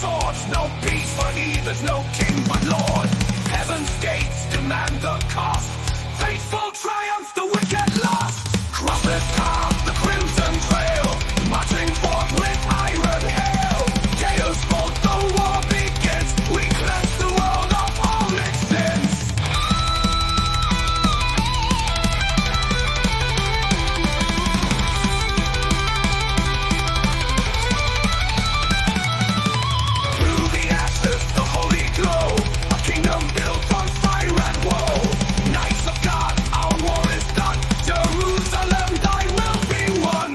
swords, no peace for heathens, no king but lord. Heaven's gates demand the cost. Faithful triumph, the wicked lost. Crosses carve the crimson trail, marching forth with iron hail. Chaos bolt, the war begins. We cleanse the world of all its sins. Through the ashes, the holy glow, a kingdom built on fire and woe. Knights of God, our war is done. Jerusalem, thy will be won.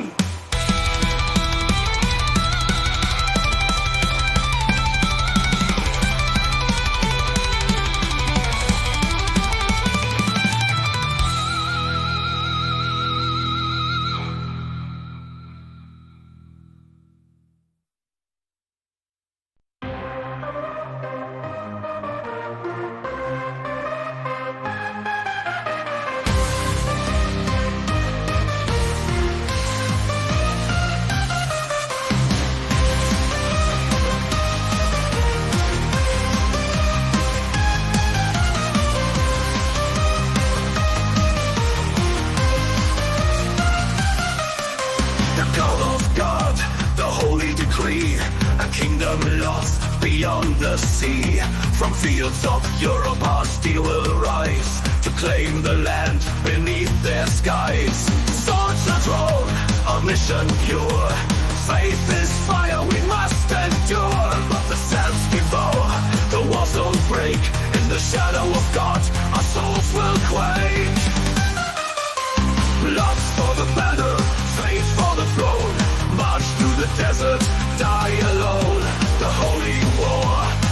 The call of God, the holy decree, a kingdom lost beyond the sea. From fields of Europe our steel will rise, to claim the land beneath their skies. Swords are drawn, our mission pure. Faith is fire, we must endure. But the sands before, the walls don't break. In the shadow of God, our souls will quake. Blood for the banner, faith for the throne. March through the desert, die alone. The holy war,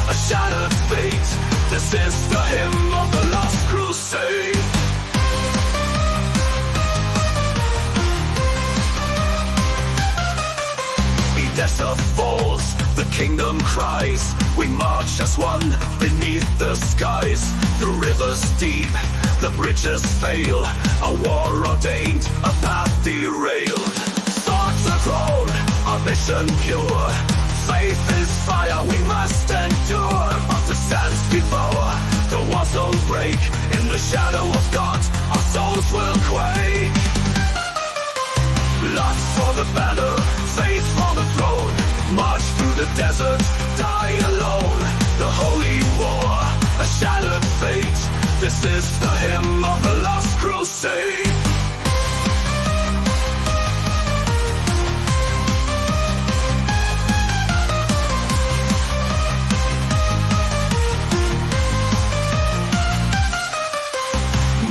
a shattered fate. This is the hymn of the last crusade. Edessa falls, the kingdom cries. We march as one beneath the skies. Through rivers deep, the bridges fail. A war ordained, a path derailed. Swords are drawn, our mission pure. Faith is fire, we must endure. But the sands before, the walls don't break. In the shadow of God, our souls will quake. Lust for the banner, faith for the throne. March through the desert, die alone. The holy war, a shattered fate. This is the hymn of the last crusade.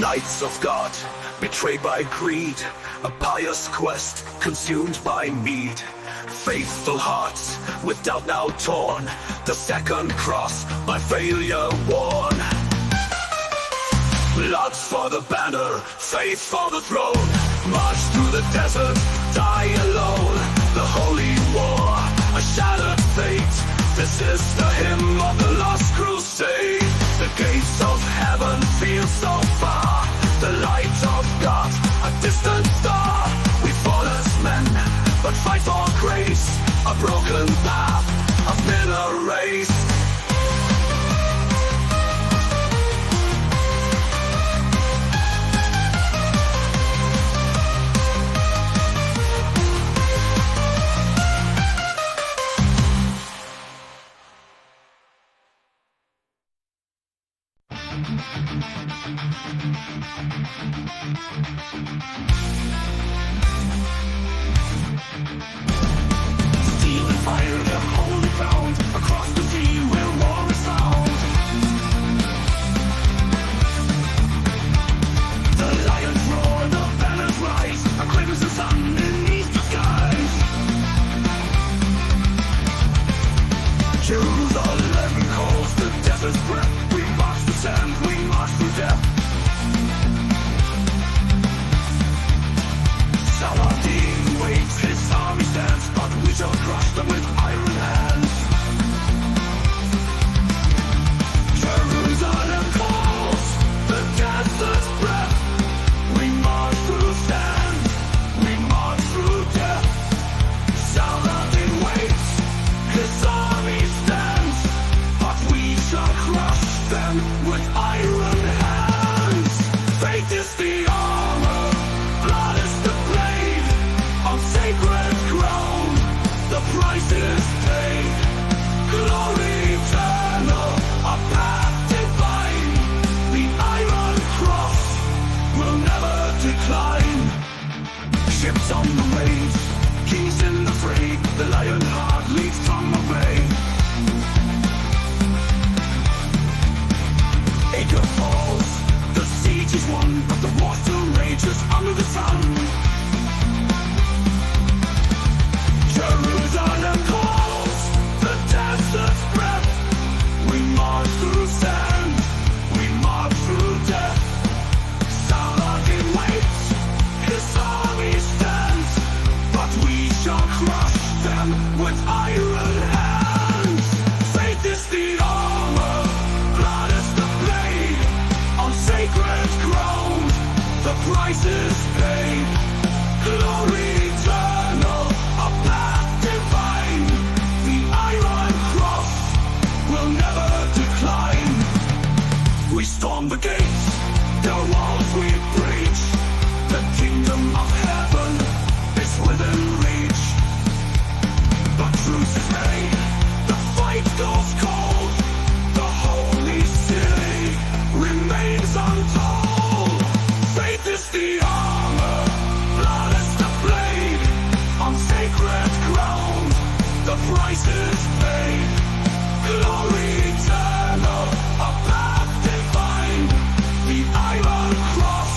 Knights of God, betrayed by greed, a pious quest consumed by mead. Faithful hearts, with doubt now torn, the second cross by failure worn. Blood for the banner, faith for the throne. March through the desert, die alone. The holy war, a shattered fate. This is the hymn of the last crusade. The gates of heaven feel so far. The light of God, a distant star. We fall as men, but fight for grace. A broken path, a bitter race. the sun. Jerusalem calls, the desert's breath. We march through sand, we march through death. Saladin waits, his army stands, but we shall crush them with iron hands. Faith is the armor, blood is the blade. On sacred ground, the price is paid. Glory eternal, a path divine. The iron cross will never decline. We storm the gates, the walls we breach. The kingdom of heaven is within reach. But truce is made, the fight goes cold. The holy city remains untold. Faith is the armor, blood is the blade. On sacred ground, the price is paid. Glory eternal, a path divine. The iron cross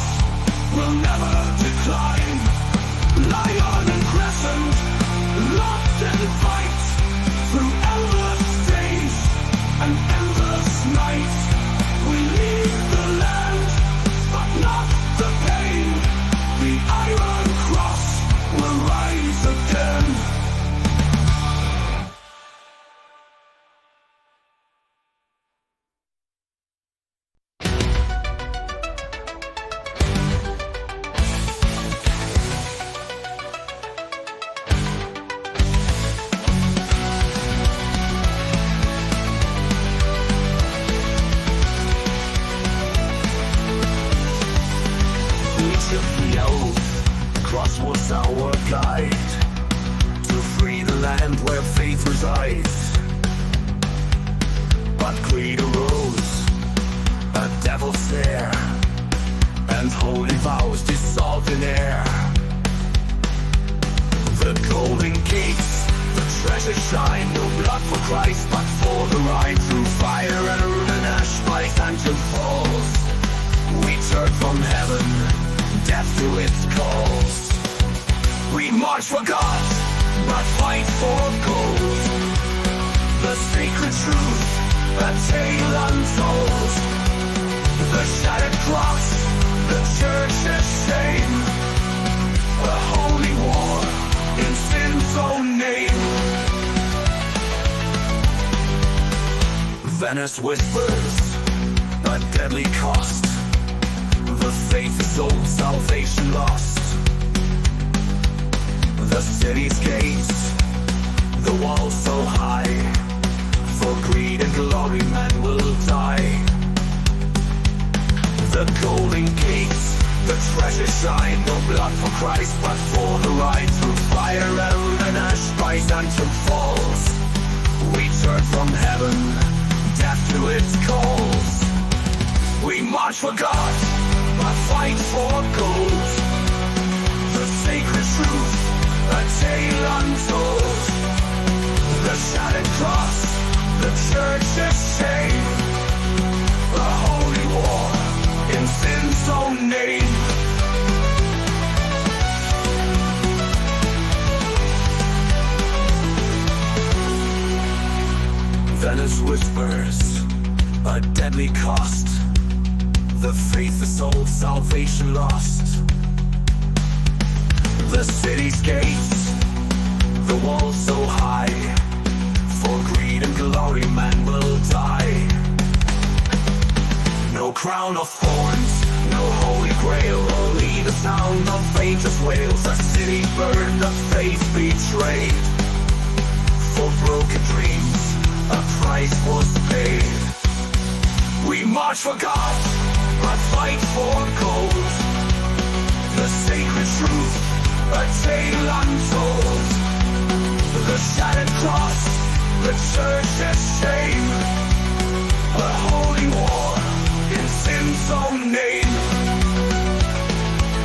will never decline. Lion and crescent, locked and fight. Through endless days and endless nights, we leave the land, but not the pain. The iron cross will rise again. We took the oath, the cross was our guide, to free the land where faith resides. But greed arose, a devil's snare, and holy vows dissolved in air. The golden gates, the treasure shine, no blood for Christ, but for the right. Through fire and ruin and ash, Byzantium falls. We turn from heaven, death to its calls. We march for God, but fight for gold. The sacred truth, a tale untold. The shattered cross, the church's shame. A holy war in sin's own name. Venice whispers, a deadly cost. The faith is old, salvation lost. The city's gates, the walls so high. For greed and glory men will die. The golden gates, the treasure shine. No blood for Christ, but for the right. Through fire, and ash, Byzantium falls. We turn from heaven, death to its calls. We march for God, but fight for gold. The sacred truth, a tale untold. The shattered cross, the church's shame. A holy war in sin's own name. Venice whispers, a deadly cost. The faith is sold, salvation lost. The city's gates, the walls so high. For greed and glory man will die. No crown of thorns, no holy grail, only the sound of faintest wails. A city burned, a faith betrayed. For broken dreams, a price was paid. We march for God, but fight for gold. The sacred truth, a tale untold. The shattered cross, the church's shame. A holy war in sin's own name.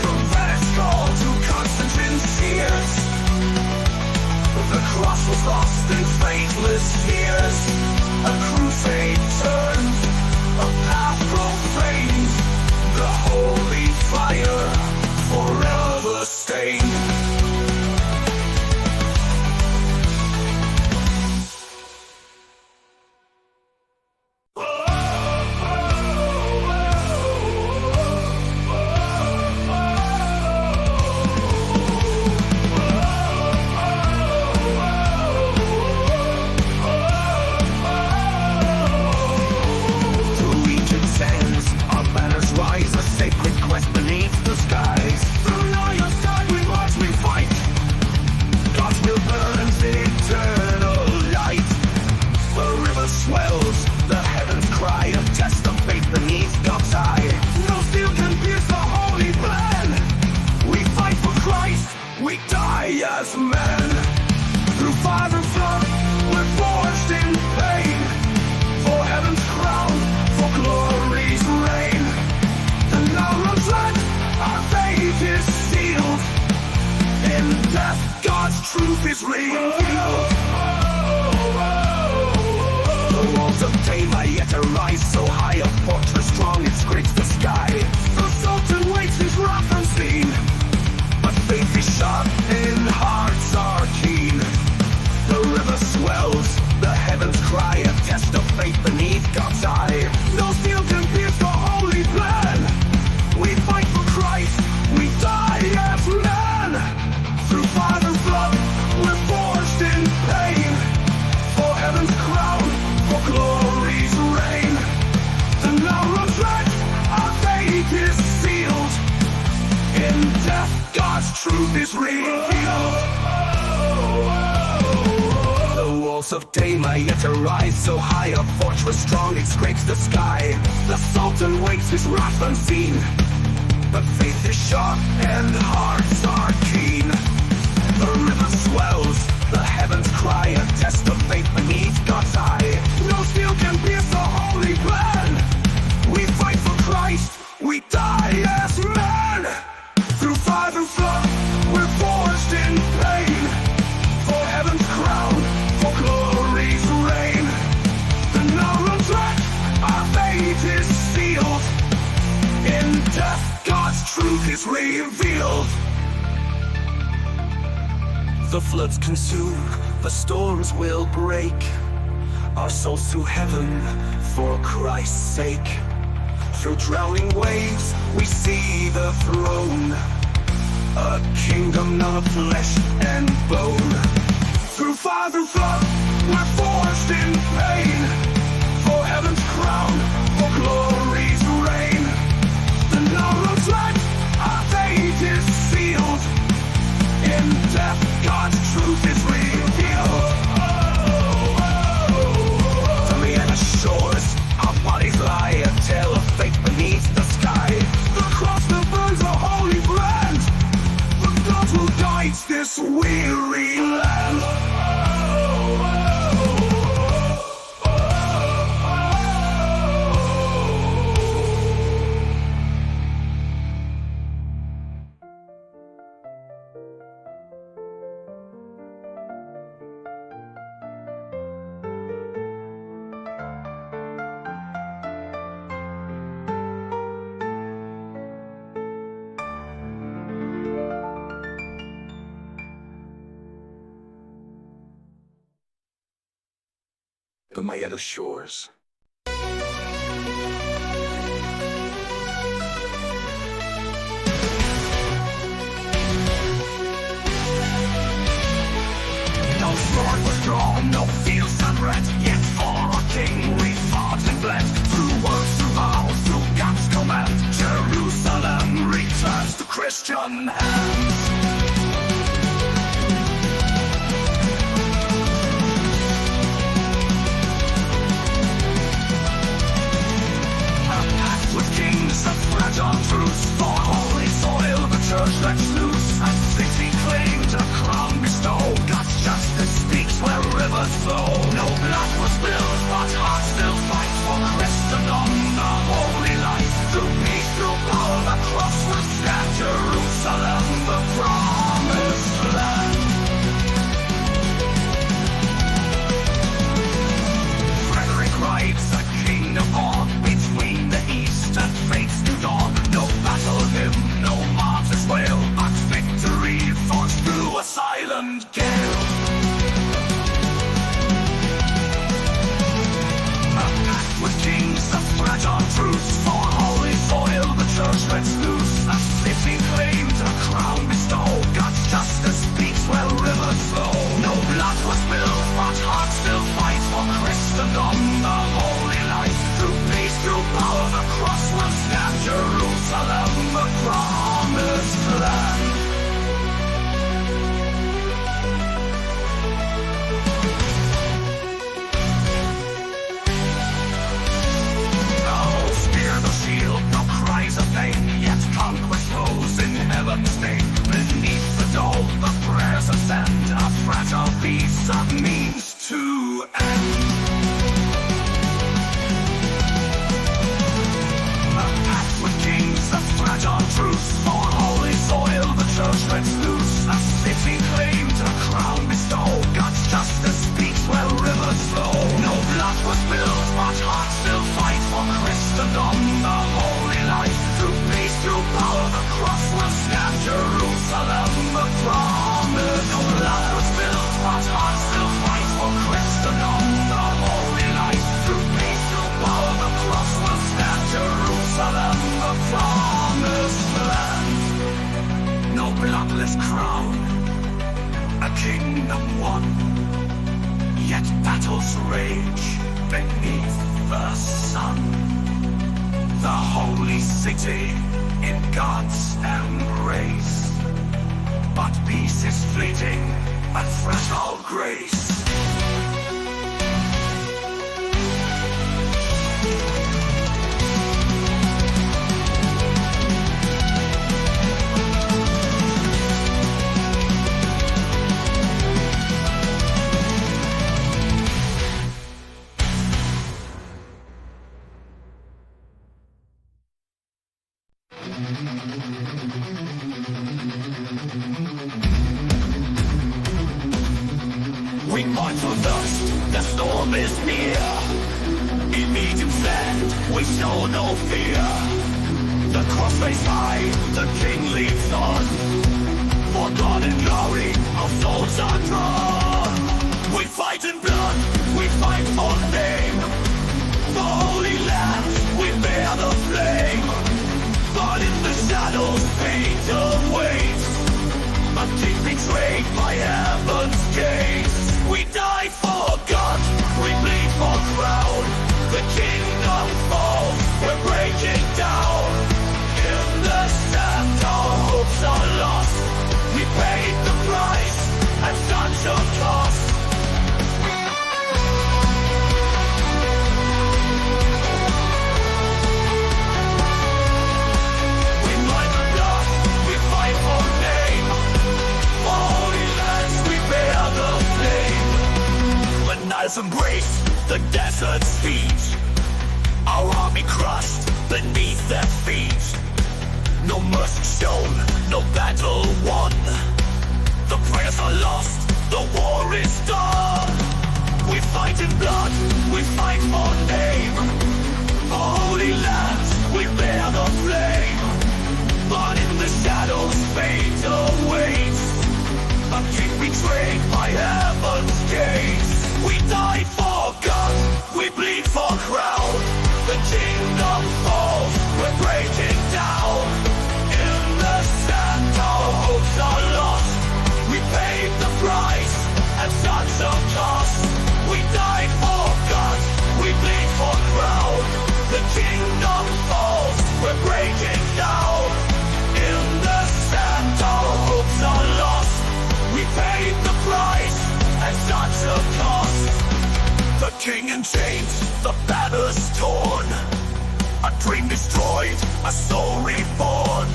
From Venice call to Constantine's tears, the cross was lost in faithless years. A crusade turned, a path profaned. The holy fire forever we die as men. Through fire and flood, we're forged in pain. For heaven's crown, for glory's reign. The narrow land, our fate is sealed. In death, God's truth is revealed. The walls of Tama yet arise, so high a fortress strong it scrapes the sky. The Sultan waits his wrath unseen, but faith is sharp and hearts are keen. The river swells, the heavens cry, a test of faith beneath God's eye. No steel can pierce the holy plan. We fight for Christ, we die as men. Through fire and flood, we're forged in pain. For heaven's crown, for glory's reign. The narrow track, our fate is sealed. In death, God's truth is revealed. The walls of Tama yet arise, so high a fortress strong it scrapes the sky. The Sultan waits his wrath unseen, but faith is sharp and hearts are keen. The river swells, the heavens cry, a test of faith beneath God's eye. No steel can pierce the holy plan. We fight for Christ, we die as men. Through fire and flood, we're forged in pain. For heaven's crown, for glory's reign. The narrow track, our fate is sealed. In death, God's truth is revealed. The floods consume, the storms will break our souls to heaven for Christ's sake. Through drowning waves, we see the throne, a kingdom of flesh and bone. Through fire and flood, we're forged in pain. For heaven's crown, for glory's reign. The narrow track, our fate is sealed. In death, God's truth is revealed. From the other shores, our bodies lie, a tale of fate beneath the sky. The cross that burns a holy brand, the God who guides this weary land. But my other shores. No sword was drawn, no fields unread, yet for our king we fought and bled. Through words, through vows, through God's command, Jerusalem returns to Christian hands. On truth, for holy soil, the church lets loose. A city claimed, a crown bestowed. God's justice speaks where rivers flow. No blood was spilled, but hearts still fight for Christendom, the holy light. Through peace, through power, the cross will stand. Jerusalem, the promised land. Frederick rides a king of all between the east and fate's new dawn. No battle hymn, no martyr's wail, but bloodless crown, a kingdom won. Yet battles rage beneath the sun. The holy city in God's embrace, but peace is fleeting and fragile grace. We march on dust, the storm is near. In Egypt's land, we show no fear. The cross raised high, the king leads on. For God and glory, our souls are drawn. We fight in blood, we fight for name. For holy land, we bear the flame. But in the shadows, fate awaits. A king betrayed by heaven's gaze. We die for God, we bleed for crown. The kingdom falls, we're breaking down. In the sand, our hopes are lost. We paid the price at such a cost. We mind the blood, we fight for name. For holy lands, we bear the flame. When Niles embrace the desert's heat, our army crushed beneath their feet. No mercy shown, no battle won. The prayers are lost, the war is done. We fight in blood, we fight for name. For holy lands, we bear the flame. But in the shadows, fate awaits. A king betrayed by heaven's gaze. We die for God, we bleed for crown. The kingdom falls, we're breaking down. In the sand, our hopes are lost. We paid the price at such a cost. We die for God, we bleed for crown. The kingdom falls, we're breaking down. In the sand, our hopes are lost. We paid the price at such a cost. The king in chains, the banners torn. A dream destroyed, a soul reborn.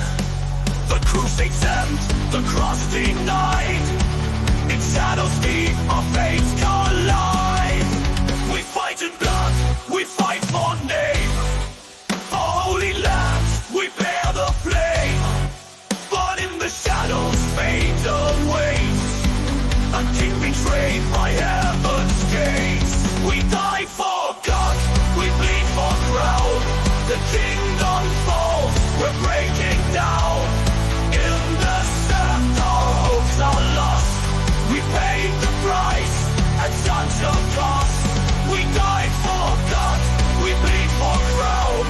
The Crusades end, the cross denied. In shadows deep, our fates collide. We fight in blood, we fight for name. For holy lands, we bear the flame. But in the shadows, fate awaits. A king betrayed by heaven's gaze. We die for God, we bleed for crown. The kingdom falls, we're breaking down. In the sand, our hopes are lost. We paid the price at such a cost. We die for God, we bleed for crown.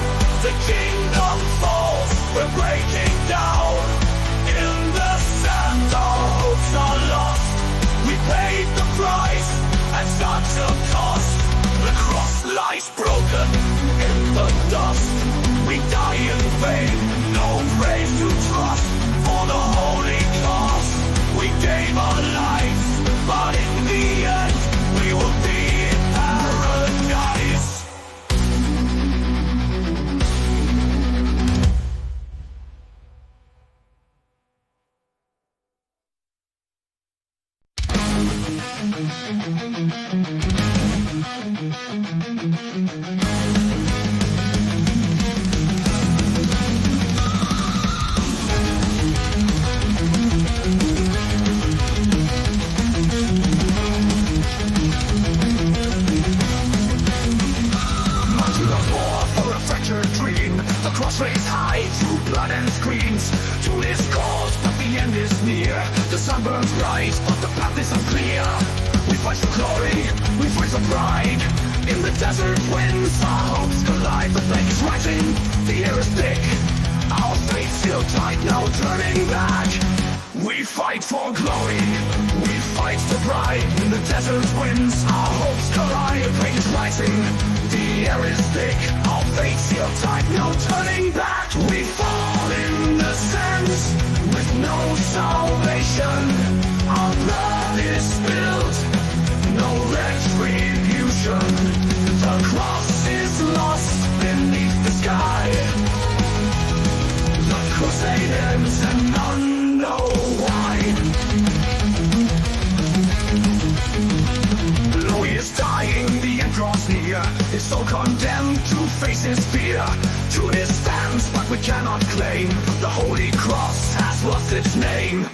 The kingdom falls, we're breaking down. In the sand, our hopes are lost. We paid the price at such a cost. The cross lies broken in the dust. We die in vain, no praise to trust. For the holy cause, we gave our lives. But in the end, we will be in paradise. Raised high through blood and screams to this cause, but the end is near. The sun burns bright, but the path is unclear. We fight for glory, we fight for pride. In the desert winds, our hopes collide. The plague is rising, the air is thick. Our faith still tight, no turning back. We fight for glory, we fight for pride. In the desert winds, our hopes collide. The pain is rising, the air is thick, our fates sealed tight, no turning back. We fall in the sands with no salvation. Our blood is spilled, no retribution. The cross is lost beneath the sky. The crusade ends and none know why. Louis is dying, the end draws near. His soul condemned to face his fear. Truth stands, but we cannot claim. The holy cross has lost its name.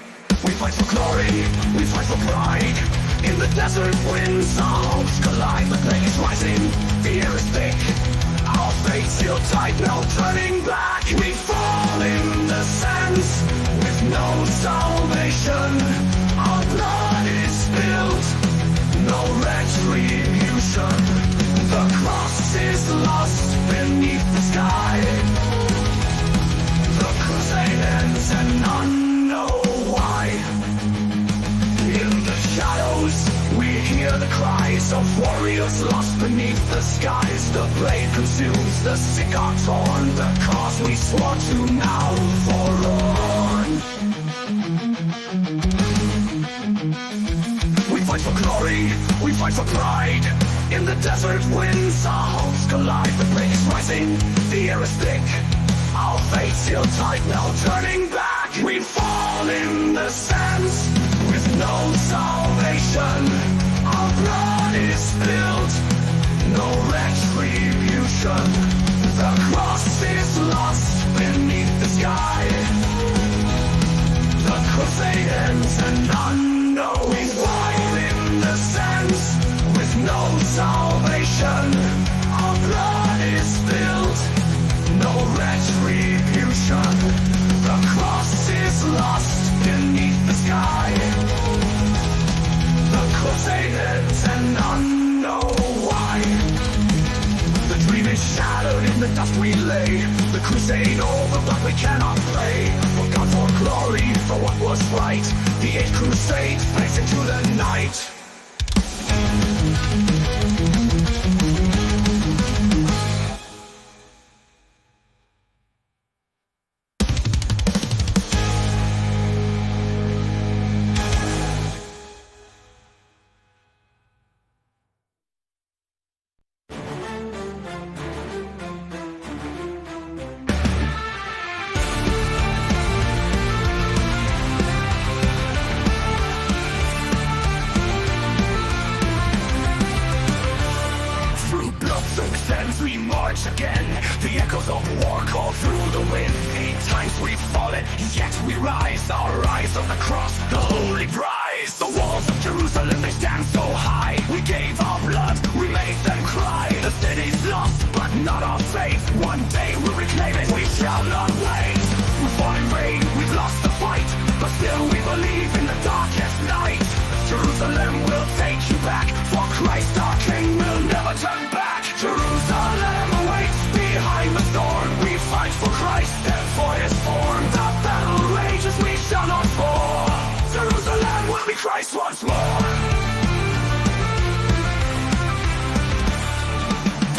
We fight for glory, we fight for pride. In the desert winds, our hopes collide. The plague is rising, the air is thick, our fates sealed tight, no turning back. We fall in the sands with no salvation. Our blood is spilled, no retribution. The cross is lost beneath the sky. The crusade ends and none know why. In the shadows, we hear the cries of warriors lost beneath the skies. The blade consumes, the sick are torn. The cause we swore to now forlorn. We fight for glory, we fight for pride. In the desert winds, our hopes collide. The blade is rising, the air is thick, our fate sealed tight, no turning back. We fall in the sands with no salvation. Our blood is spilled, no retribution. The cross is lost beneath the sky. The crusade ends and none know. We fight in the sands with no salvation. Our blood is spilled, no retribution. The cross is lost beneath the sky. The crusade ends and none know why. The dream is shattered, in the dust we lay. The crusade over, but we cannot play. For God, for glory, for what was right. The eighth crusade fades into the night. We march again. The echoes of war call through the wind. 8 times we've fallen, yet we rise. Our eyes on the cross, the holy prize. The walls of Jerusalem, they stand so high. We gave our blood, we made them cry. The city's lost, but not our faith. One day we'll reclaim it, we shall not wait. We fought in vain, we've lost the fight, but still we believe in the darkest night. Jerusalem will take you back, for Christ our King will never turn back. Jerusalem awaits behind the storm. We fight for Christ and for his form. The battle rages, we shall not fall. Jerusalem will be Christ once more.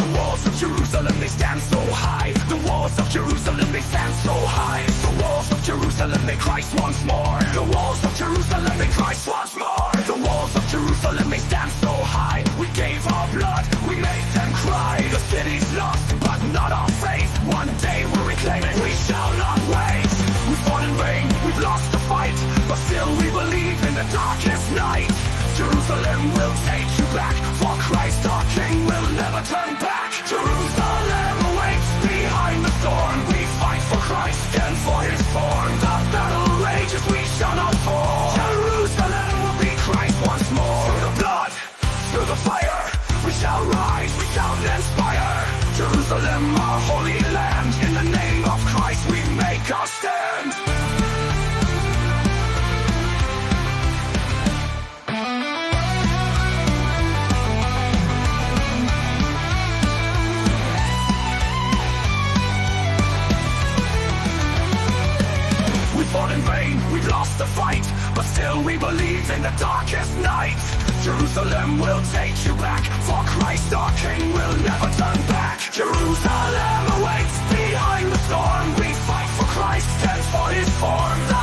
The walls of Jerusalem, they stand so high. The walls of Jerusalem, they stand so high. The walls of Jerusalem, they Christ once more. The walls of Jerusalem, they Christ once more. The walls of Jerusalem, they stand so high. We gave our blood, we made them cry. The city's lost, but not our faith. One day we'll reclaim it, we shall not wait. We fought in vain, we've lost the fight, but still we believe in the darkest night. Jerusalem will take you back, for Christ our King will never turn back. Jerusalem awaits behind the storm. We fight for Christ and for his form. The battle rages, we shall not fall. Jerusalem will be Christ once more. Through the blood, through the fire, we shall rise, we shall inspire. Jerusalem, our holy land, in the name of Christ we make our stand. but still we believe in the darkest night. Jerusalem will take you back, for Christ our King will never turn back. Jerusalem awaits behind the storm. We fight for Christ, stands for his form.